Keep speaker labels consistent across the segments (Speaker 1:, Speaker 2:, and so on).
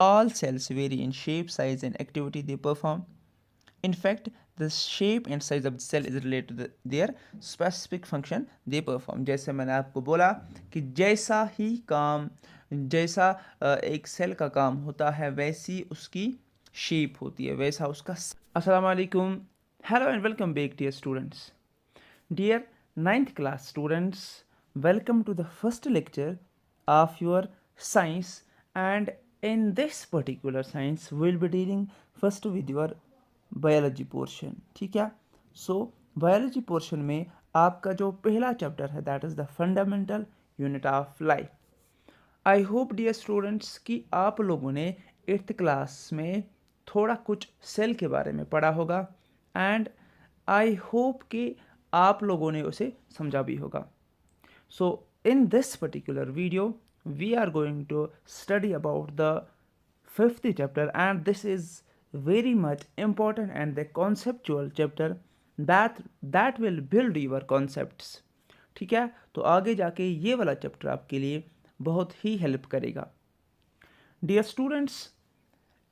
Speaker 1: All cells vary in shape, size, and activity they perform. In fact, the shape and size of the cell is related to their specific function they perform. जैसे मैंने आपको बोला कि जैसा एक cell का काम होता है वैसी उसकी शेप होती है, वैसा उसका। अस्सलाम वालेकुम, hello and welcome back dear students. Dear ninth class students, welcome to the first lecture of your science, and in this particular science we'll be dealing first with your biology portion. ठीक है? So biology portion में आपका जो पहला chapter है that is the fundamental unit of life. I hope dear students कि आप लोगों ने 8th क्लास में थोड़ा कुछ सेल के बारे में पढ़ा होगा एंड आई होप कि आप लोगों ने उसे समझा भी होगा. So in this particular video we are going to study about the 5th chapter and this is very much important and the conceptual chapter that will build your concepts. ठीक है, तो आगे जाके ये वाला चैप्टर आपके लिए बहुत ही हेल्प करेगा. Dear students,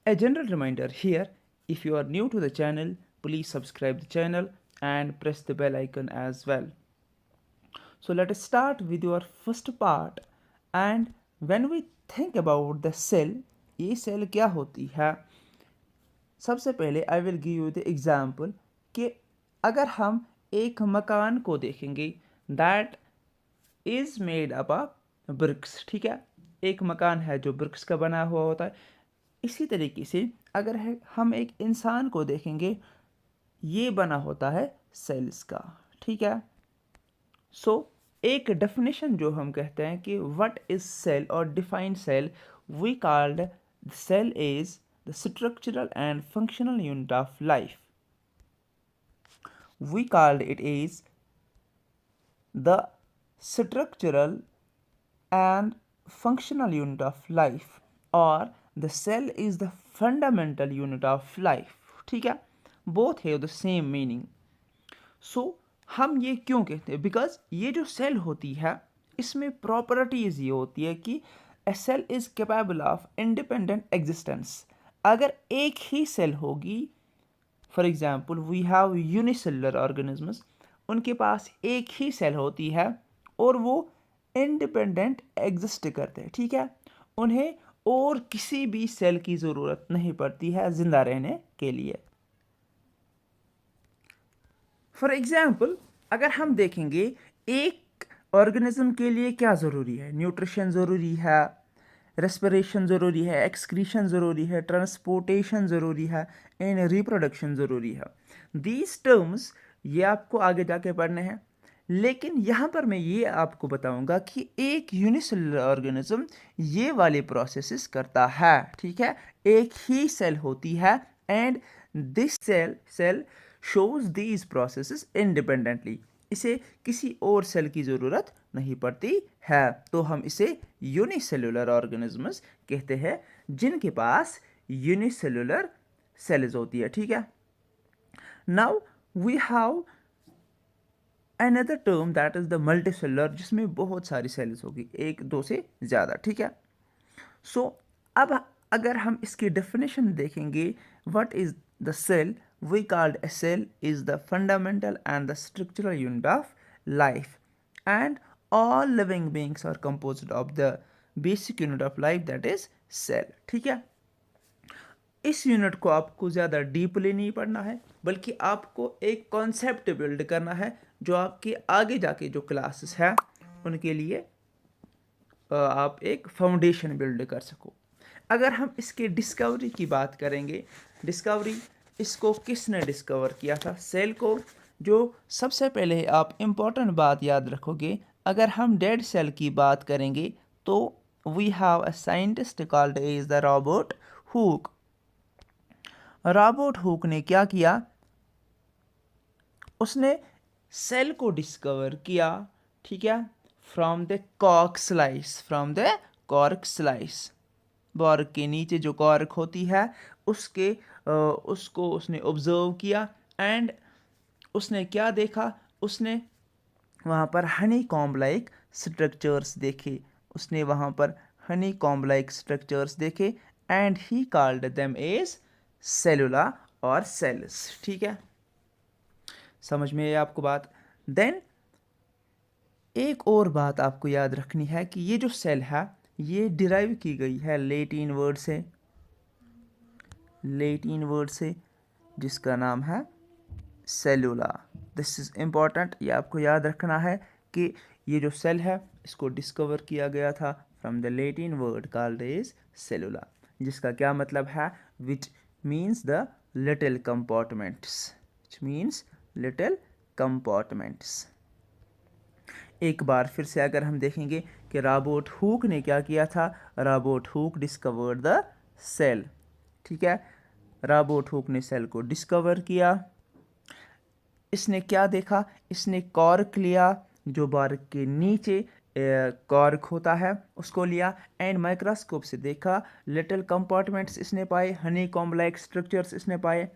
Speaker 1: a general reminder here, if you are new to the channel, please subscribe the channel and press the bell icon as well. So let us start with your first part. And when we think about the cell, ये cell क्या होती है? सबसे पहले I will give you the example कि अगर हम एक मकान को देखेंगे that is made up of BRICS. ठीक है, एक मकान है जो ब्रिक्स का बना हुआ होता है. इसी तरीके से अगर हम एक इंसान को देखेंगे, ये बना होता है सेल्स का. ठीक है, सो एक डेफिनेशन जो हम कहते हैं कि व्हाट इज सेल और define cell, we called cell is the structural and functional unit of life. We called it is the structural and functional unit of life, or the cell is the fundamental unit of life. ठीक है, both have the same meaning. So हम ये क्यों कहते हैं? Because ये जो cell होती है इसमें प्रॉपर्टीज ये होती है कि a cell is capable of independent existence. अगर एक ही सेल होगी, for example we have unicellular organisms, उनके पास एक ही सेल होती है और वो इंडिपेंडेंट एग्जिस्ट करते हैं. ठीक है, उन्हें और किसी भी सेल की ज़रूरत नहीं पड़ती है ज़िंदा रहने के लिए. फॉर एग्जाम्पल अगर हम देखेंगे एक ऑर्गेनिज्म के लिए क्या ज़रूरी है? न्यूट्रिशन ज़रूरी है, रेस्पिरेशन ज़रूरी है, एक्सक्रीशन ज़रूरी है, ट्रांसपोर्टेशन ज़रूरी है, एंड रिप्रोडक्शन ज़रूरी है. दीज टर्म्स ये आपको आगे जाके पढ़ने हैं, लेकिन यहाँ पर मैं ये आपको बताऊँगा कि एक यूनिसेलुलर ऑर्गेनिज्म ये वाले प्रोसेसेस करता है. ठीक है, एक ही सेल होती है and this cell shows these processes independently. इसे किसी और सेल की ज़रूरत नहीं पड़ती है, तो हम इसे यूनिसेलुलर ऑर्गेनिजम्स कहते हैं जिनके पास यूनिसेलुलर सेल्स होती है. ठीक है, now we have another term that is the multicellular, जिसमें बहुत सारी सेल्स होगी, एक दो से ज़्यादा. ठीक है, सो अब अगर हम इसकी डेफिनेशन देखेंगे, what is the cell, we called a cell is the fundamental and the structural unit of life, and all living beings are composed of the basic unit of life that is cell. ठीक है, इस unit को आपको ज़्यादा deeply नहीं पढ़ना है, बल्कि आपको एक कॉन्सेप्ट बिल्ड करना है जो आपके आगे जाके जो क्लासेस हैं उनके लिए आप एक फाउंडेशन बिल्ड कर सको. अगर हम इसके डिस्कवरी की बात करेंगे, डिस्कवरी इसको किसने डिस्कवर किया था? सेल को. जो सबसे पहले आप इम्पोर्टेंट बात याद रखोगे, अगर हम डेड सेल की बात करेंगे तो we have a scientist called is the Robert Hooke. Robert Hooke ने क्या किया? उसने सेल को डिस्कवर किया. ठीक है, फ्रॉम द कॉर्क स्लाइस. बॉर्क के नीचे जो कॉर्क होती है उसको उसने ऑब्जर्व किया एंड उसने क्या देखा? उसने वहाँ पर हनी कॉम्ब लाइक स्ट्रक्चर्स देखे. And he called them as cellula और सेल्स। ठीक है, समझ में आई आपको बात। देन एक और बात आपको याद रखनी है कि ये जो सेल है ये डिराइव की गई है लैटिन वर्ड से जिसका नाम है सेलुला। दिस इज इम्पॉर्टेंट, ये आपको याद रखना है कि ये जो सेल है इसको डिस्कवर किया गया था from the Latin word called is cellula, जिसका क्या मतलब है, which means the little compartments. एक बार फिर से अगर हम देखेंगे कि रॉबर्ट हुक ने क्या किया था, Robert Hooke discovered the cell. ठीक है, रॉबर्ट हुक ने सेल को डिस्कवर किया। इसने क्या देखा, इसने कॉर्क लिया, जो बार्क के नीचे कॉर्क होता है उसको लिया, एंड माइक्रोस्कोप से देखा, लिटिल कंपार्टमेंट्स इसने पाए, हनी कॉम्ब लाइक स्ट्रक्चर्स इसने पाए,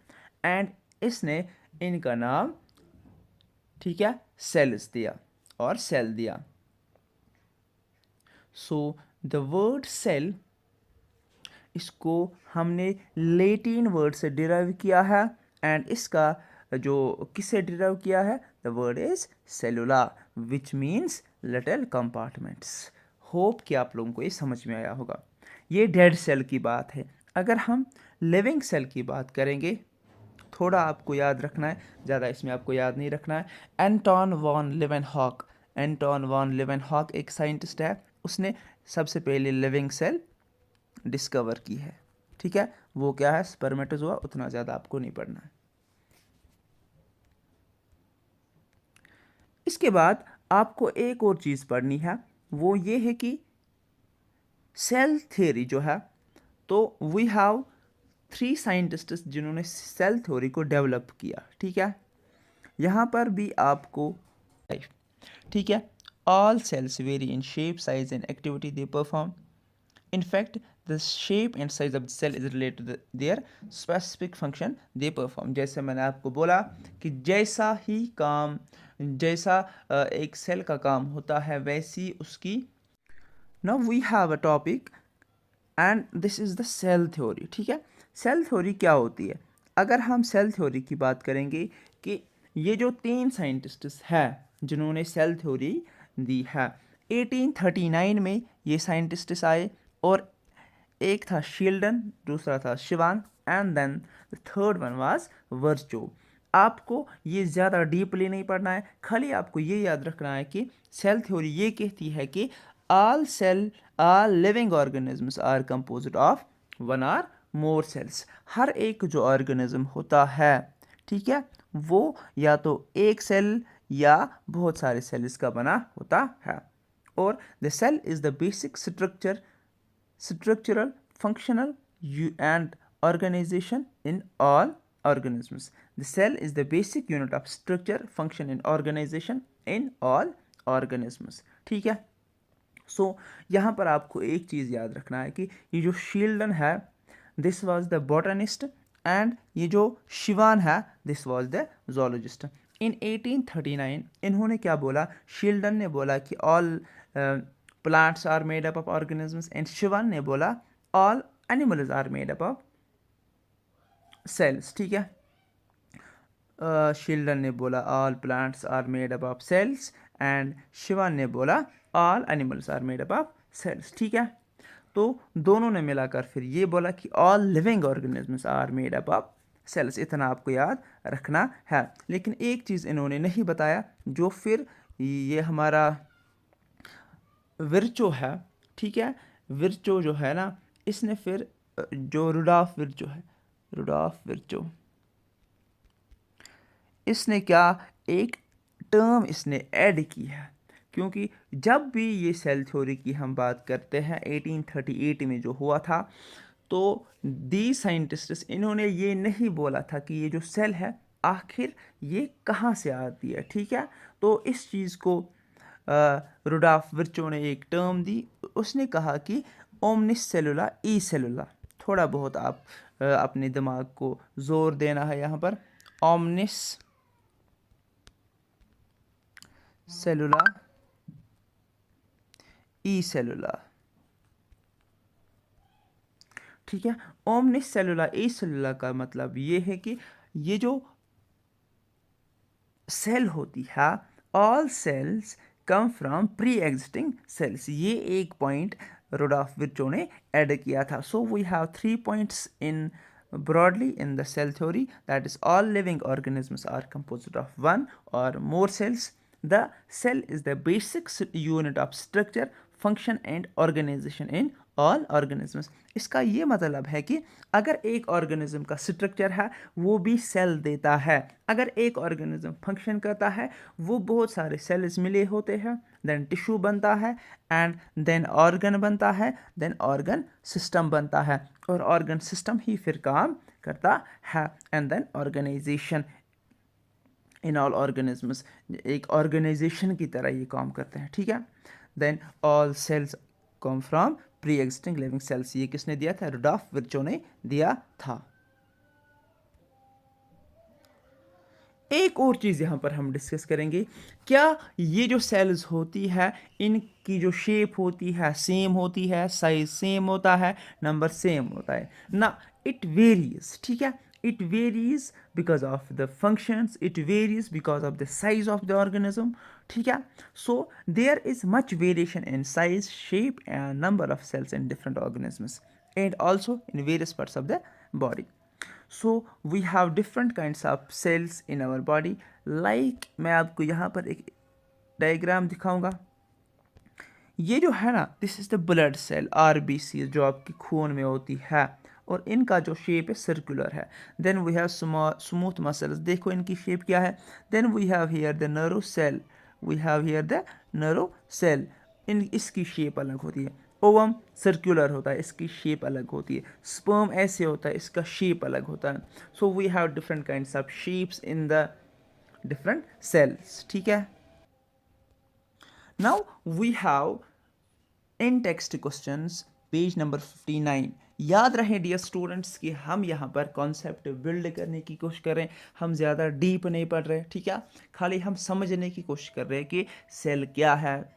Speaker 1: एंड इसने इनका नाम, ठीक है, सेल्स दिया और सेल दिया। सो द वर्ड सेल, इसको हमने लैटिन वर्ड से डिराइव किया है, एंड इसका जो किससे डिराइव किया है, the word is cellula which means little compartments. Hope कि आप लोगों को ये समझ में आया होगा। ये डेड सेल की बात है। अगर हम लिविंग सेल की बात करेंगे, थोड़ा आपको याद रखना है, ज़्यादा इसमें आपको याद नहीं रखना है। एंटोन वॉन लिवेनहॉक एक साइंटिस्ट है, उसने सबसे पहले लिविंग सेल डिस्कवर की है। ठीक है, वो क्या है, स्पर्मेटोजोआ, उतना ज़्यादा आपको नहीं पढ़ना है। इसके बाद आपको एक और चीज़ पढ़नी है, वो ये है कि सेल थ्योरी जो है, तो वी हैव 3 साइंटिस्ट जिन्होंने सेल थ्योरी को डेवलप किया। ठीक है, यहाँ पर भी आपको, ठीक है, all cells vary in shape, size and activity they perform. In fact, the shape and size of the cell is related to their specific function they perform. जैसे मैंने आपको बोला कि जैसा एक सेल का काम होता है वैसी उसकी। Now we have a topic and this is the cell theory. ठीक है, सेल थ्योरी क्या होती है। अगर हम सेल थ्योरी की बात करेंगे कि ये जो 3 साइंटिस्ट्स हैं जिन्होंने सेल थ्योरी दी है, 1839 में ये साइंटिस्ट्स आए, और एक था शील्डन, दूसरा था Schwann, and then the third one was Virchow. आपको ये ज़्यादा डीपली नहीं पढ़ना है, खाली आपको ये याद रखना है कि सेल थ्योरी ये कहती है कि all living organisms are composed of one or more cells। हर एक जो ऑर्गेनिज्म होता है, ठीक है, वो या तो एक सेल या बहुत सारे सेल्स का बना होता है। और the cell is the basic structural, functional, and organization in all organisms. The cell is the basic unit of structure, function, and organization in all organisms. ठीक है, सो यहाँ पर आपको एक चीज़ याद रखना है कि ये जो शील्डन है, this was the botanist, and ये जो शिवान है, this was the zoologist. In 1839 इन्होंने क्या बोला, शील्डन ने बोला कि all plants are made up of organisms, and Schwann ने बोला all animals are made up of cells। ठीक है, शील्डन ने बोला all plants are made up of cells, and Schwann ने बोला all animals are made up of cells। ठीक है, तो दोनों ने मिलाकर फिर ये बोला कि all living organisms are made up of cells। इतना आपको याद रखना है। लेकिन एक चीज़ इन्होंने नहीं बताया, जो फिर ये हमारा विर्चो है, ठीक है, विर्चो जो है ना, इसने फिर जो रुडॉल्फ विर्चो, इसने क्या एक टर्म इसने ऐड की है, क्योंकि जब भी ये सेल थ्योरी की हम बात करते हैं 1838 में जो हुआ था, तो दी साइंटिस्ट्स इन्होंने ये नहीं बोला था कि ये जो सेल है आखिर ये कहाँ से आती है। ठीक है, तो इस चीज़ को रुडॉल्फ विर्चो ने एक टर्म दी, उसने कहा कि ओमनिस सेलुला ई सेलुला। थोड़ा बहुत आप अपने दिमाग को जोर देना है यहाँ पर, ओमनिस सेलुला ई सेलुला। ठीक है। ओमनी सेलुलर ए सेलुलर का मतलब ये है कि ये जो सेल होती है, all cells come from pre existing cells, ये एक पॉइंट रुडॉल्फ विर्चो ने ऐड किया था. So we have 3 points in broadly in the cell theory, that is all living organisms are composed of one or more cells. The cell is the basic unit of structure, function and organization in all organisms. इसका ये मतलब है कि अगर एक organism का structure है वो भी सेल देता है. अगर एक ऑर्गेनिज्म फंक्शन करता है वो बहुत सारे सेल्स मिले होते हैं, देन टिश्यू बनता है एंड देन ऑर्गन बनता है, देन ऑर्गन सिस्टम बनता है और ऑर्गन सिस्टम ही फिर काम करता है and then organization in all organisms. एक ऑर्गेनाइजेशन की तरह ये काम करते हैं. ठीक है. Then all cells come from pre existing living cells. ये किसने दिया था? रुडॉल्फ विर्चो ने दिया था. एक और चीज़ यहाँ पर हम डिस्कस करेंगे, क्या ये जो सेल्स होती है इनकी जो शेप होती है सेम होती है, साइज सेम होता है, नंबर सेम होता है ना? It varies. ठीक है. It varies because of the functions, it varies because of the size of the organism. ठीक है. So there is much variation in size, shape and number of cells in different organisms and also in various parts of the body. So we have different kinds of cells in our body. Like मैं आपको यहाँ पर एक diagram दिखाऊंगा. ये जो है ना, this is the blood cell, RBC, जो आपकी खून में होती है और इनका जो शेप है सर्कुलर है. Then we have smooth muscles. देखो इनकी शेप क्या है. Then we have here the nerve cell, we have here the nerve cell. इसकी शेप अलग होती है. ओवम सर्कुलर होता है, इसकी शेप अलग होती है. स्पर्म ऐसे होता है, इसका शेप अलग होता है. So we have different kinds of shapes in the different cells. ठीक है. Now we have in text questions page number 59. याद रहे डियर स्टूडेंट्स कि हम यहाँ पर कॉन्सेप्ट बिल्ड करने की कोशिश कर रहे हैं, हम ज़्यादा डीप नहीं पढ़ रहे. ठीक है. खाली हम समझने की कोशिश कर रहे हैं कि सेल क्या है,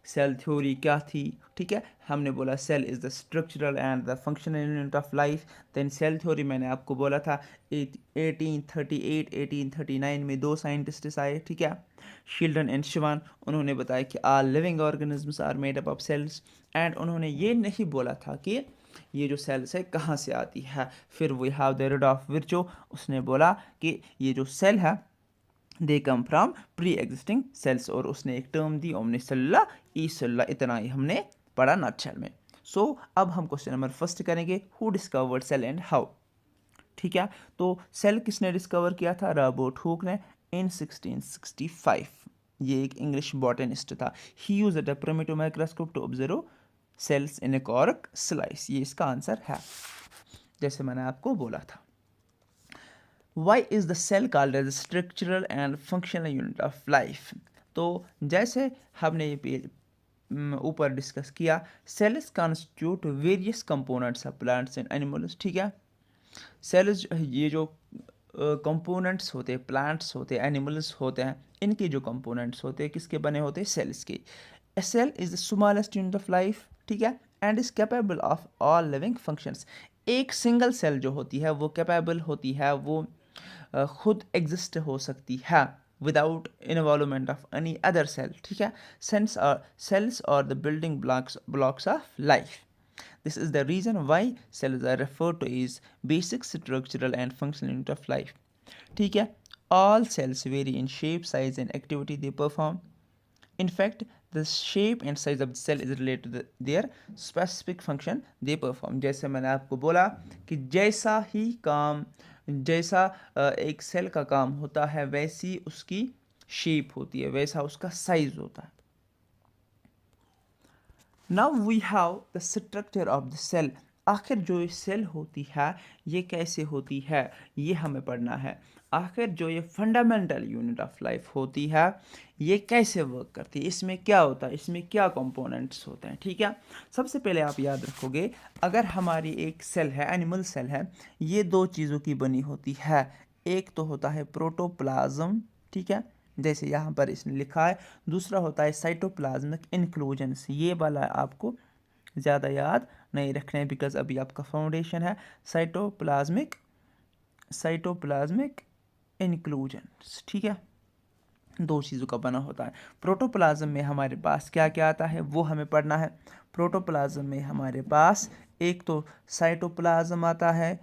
Speaker 1: सेल थ्योरी क्या थी. ठीक है. हमने बोला cell is the structural and the functional unit of life. Then cell theory मैंने आपको बोला था 1838 1839 में 2 साइंटिस्ट्स आए. ठीक है. Schleiden and Schwann. उन्होंने बताया कि all living organisms are made up of cells and उन्होंने ये नहीं बोला था कि ये जो सेल्स है कहाँ से आती है. फिर we have the Rudolf Virchow. उसने बोला कि ये जो सेल है they come from pre existing cells और उसने एक टर्म दी ओमनी सेलुलर ई सेलुलर. इतना ही हमने पढ़ा नटशेल में. सो अब हम क्वेश्चन नंबर फर्स्ट करेंगे, who discovered cell and how. ठीक है. तो सेल किसने डिस्कवर किया था? रॉबर्ट हुक ने इन 1665. ये एक इंग्लिश बॉटनिस्ट था. He used a primitive microscope to observe cells in a cork slice. ये इसका आंसर है, जैसे मैंने आपको बोला था. Why is the cell called as a structural and functional unit of life? तो जैसे हमने ये ऊपर डिस्कस किया, cells constitute various components of plants and animals. ठीक है. सेल्स ये जो कंपोनेंट्स होते हैं, प्लांट्स होते हैं, एनिमल्स होते हैं, इनके जो कंपोनेंट्स होते हैं किसके बने होते हैं? सेल्स के. A cell is the smallest unit of life. ठीक है. And is capable of all living functions. एक सिंगल सेल जो होती है वो कैपेबल होती है, वो खुद एग्जिस्ट हो सकती है without involvement of any other cell. ठीक है. Cells are the building blocks of life. This is the reason why cells are referred to is basic structural and functional unit of life. ठीक है. All cells vary in shape, size and activity they perform. In fact, the shape and size of the cell is related to their specific function they perform. जैसे मैंने आपको बोला कि जैसा एक cell का काम होता है वैसी उसकी शेप होती है, वैसा उसका साइज होता है. Now we have the structure of the cell. आखिर जो सेल होती है ये कैसे होती है ये हमें पढ़ना है. आखिर जो ये फंडामेंटल यूनिट ऑफ लाइफ होती है ये कैसे वर्क करती है, इसमें क्या होता है, इसमें क्या कंपोनेंट्स होते हैं. ठीक है. सबसे पहले आप याद रखोगे, अगर हमारी एक सेल है, एनिमल सेल है, ये 2 चीज़ों की बनी होती है. एक तो होता है प्रोटोप्लाज्म. ठीक है. जैसे यहाँ पर इसने लिखा है. दूसरा होता है साइटोप्लाज्मिक इंक्लूजन्स. ये वाला आपको ज़्यादा याद नहीं रखने, बिकॉज अभी आपका फाउंडेशन है साइटोप्लाज्मिक इंक्लूजन्स, ठीक है। दो चीज़ों का बना होता है। प्रोटोप्लाज्म में हमारे पास क्या क्या आता है वो हमें पढ़ना है। प्रोटोप्लाज्म में हमारे पास एक तो साइटोप्लाज्म आता है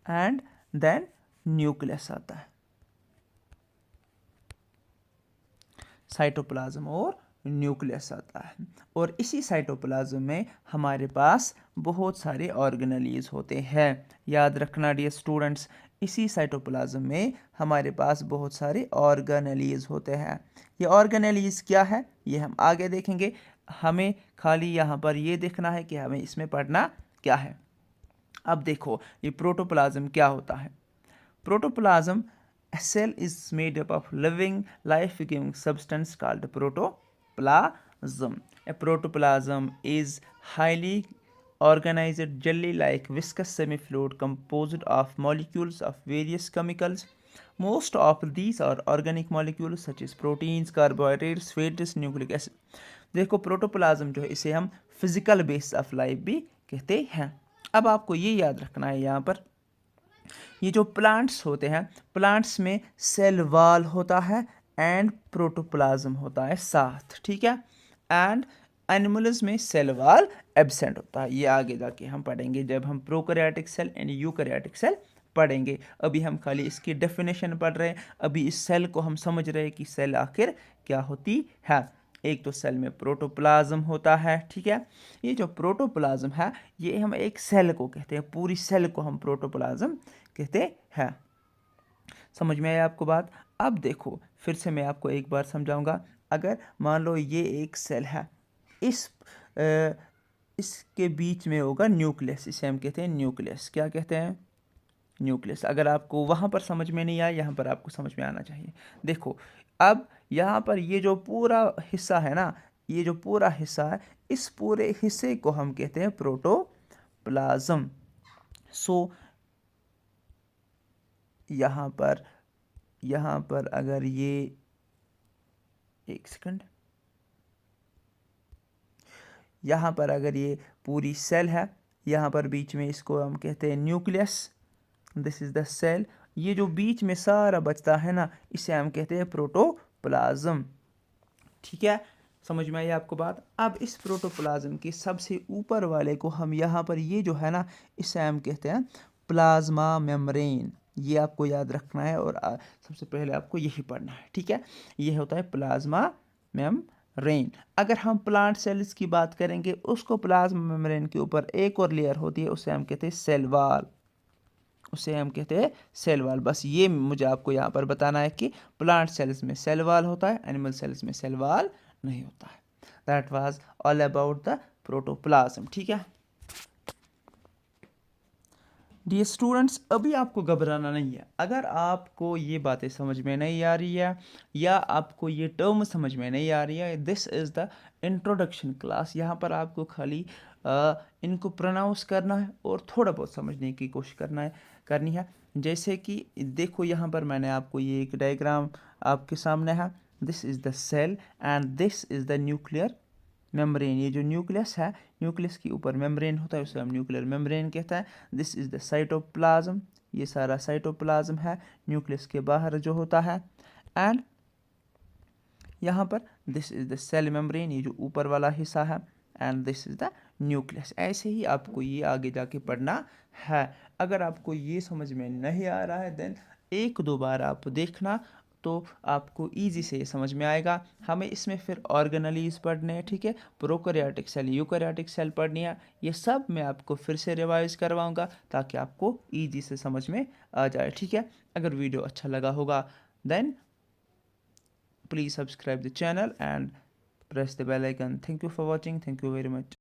Speaker 1: एंड देन न्यूक्लियस आता है। साइटोप्लाज्म और न्यूक्लियस आता है, और इसी साइटोप्लाज्म में हमारे पास बहुत सारे ऑर्गेनेलीज होते हैं। याद रखना डियर स्टूडेंट्स, इसी साइटोप्लाज्म में हमारे पास बहुत सारे ऑर्गेनेलीज होते हैं। ये ऑर्गेनेलीज क्या है ये हम आगे देखेंगे। हमें खाली यहाँ पर ये देखना है कि हमें इसमें पढ़ना क्या है। अब देखो ये प्रोटोप्लाज्म क्या होता है। Protoplasm, a cell is made up of living life-giving substance called protoplasm. A protoplasm is highly organized jelly-like viscous semi-fluid composed of molecules of various chemicals. Most of these are organic molecules such as proteins, carbohydrates, fats, nucleic acid. देखो protoplasm जो है इसे हम physical base of life भी कहते हैं। अब आपको ये याद रखना है, यहाँ पर ये जो प्लांट्स होते हैं, प्लांट्स में सेल वॉल होता है एंड प्रोटोप्लाज्म होता है साथ, ठीक है। एंड एनिमल्स में सेल वॉल एब्सेंट होता है। ये आगे जाके हम पढ़ेंगे जब हम prokaryotic cell and eukaryotic cell पढ़ेंगे। अभी हम खाली इसकी डेफिनेशन पढ़ रहे हैं। अभी इस सेल को हम समझ रहे हैं कि सेल आखिर क्या होती है। एक तो सेल में प्रोटोप्लाज्म होता है, ठीक है। ये जो प्रोटोप्लाज्म है ये हम एक सेल को कहते हैं, पूरी सेल को हम प्रोटोप्लाज्म कहते हैं। समझ में आया आपको बात। अब देखो फिर से मैं आपको एक बार समझाऊंगा। अगर मान लो ये एक सेल है, इसके बीच में होगा न्यूक्लियस, इसे हम कहते हैं न्यूक्लियस। क्या कहते हैं? न्यूक्लियस। अगर आपको वहाँ पर समझ में नहीं आया, यहाँ पर आपको समझ में आना चाहिए। देखो अब यहाँ पर ये जो पूरा हिस्सा है ना, ये जो पूरा हिस्सा है, इस पूरे हिस्से को हम कहते हैं प्रोटोप्लाज्म। सो यहाँ पर अगर ये एक सेकंड, यहाँ पर अगर ये पूरी सेल है, यहाँ पर बीच में इसको हम कहते हैं nucleus. This is the cell. ये जो बीच में सारा बचता है ना, इसे हम कहते हैं प्रोटोप्लाज्म, ठीक है। समझ में आई आपको बात। अब इस प्रोटोप्लाज्म के सबसे ऊपर वाले को हम यहाँ पर ये जो है ना, इसे हम कहते हैं प्लाज्मा मेम्ब्रेन। ये आपको याद रखना है और सबसे पहले आपको यही पढ़ना है, ठीक है। ये होता है प्लाज्मा मेम्ब्रेन। अगर हम प्लांट सेल्स की बात करेंगे, उसको प्लाज्मा मेम्ब्रेन के ऊपर एक और लेयर होती है, उसे हम कहते हैं सेल वॉल। बस ये मुझे आपको यहाँ पर बताना है कि प्लांट सेल्स में सेल वॉल होता है, एनिमल सेल्स में सेल वॉल नहीं होता है। That was all about the protoplasm, ठीक है। डियर स्टूडेंट्स, अभी आपको घबराना नहीं है। अगर आपको ये बातें समझ में नहीं आ रही है या आपको ये टर्म समझ में नहीं आ रही है, this is the introduction class. यहाँ पर आपको खाली इनको प्रोनाउंस करना है और थोड़ा बहुत समझने की कोशिश करनी है। जैसे कि देखो यहाँ पर मैंने आपको ये एक डायग्राम आपके सामने है। This is the cell and this is the nuclear membrane. ये जो न्यूक्लियस है, न्यूक्लियस के ऊपर मेम्ब्रेन होता है, उसे हम न्यूक्लियर मेम्ब्रेन कहता है। This is the cytoplasm. ये सारा साइटोप्लाज्म है न्यूक्लियस के बाहर जो होता है। एंड यहाँ पर this is the cell membrane, ये जो ऊपर वाला हिस्सा है। And this is the nucleus. ऐसे ही आपको ये आगे जाके पढ़ना है। अगर आपको ये समझ में नहीं आ रहा है, देन एक दो बार आप देखना तो आपको इजी से ये समझ में आएगा। हमें इसमें फिर ऑर्गेनेलीज पढ़ने हैं, ठीक है। प्रोकैरियोटिक सेल, यूकैरियोटिक सेल पढ़नी है। ये सब मैं आपको फिर से रिवाइज करवाऊंगा ताकि आपको इजी से समझ में आ जाए, ठीक है। अगर वीडियो अच्छा लगा होगा then please subscribe the channel and press the bell icon. Thank you for watching. Thank you very much.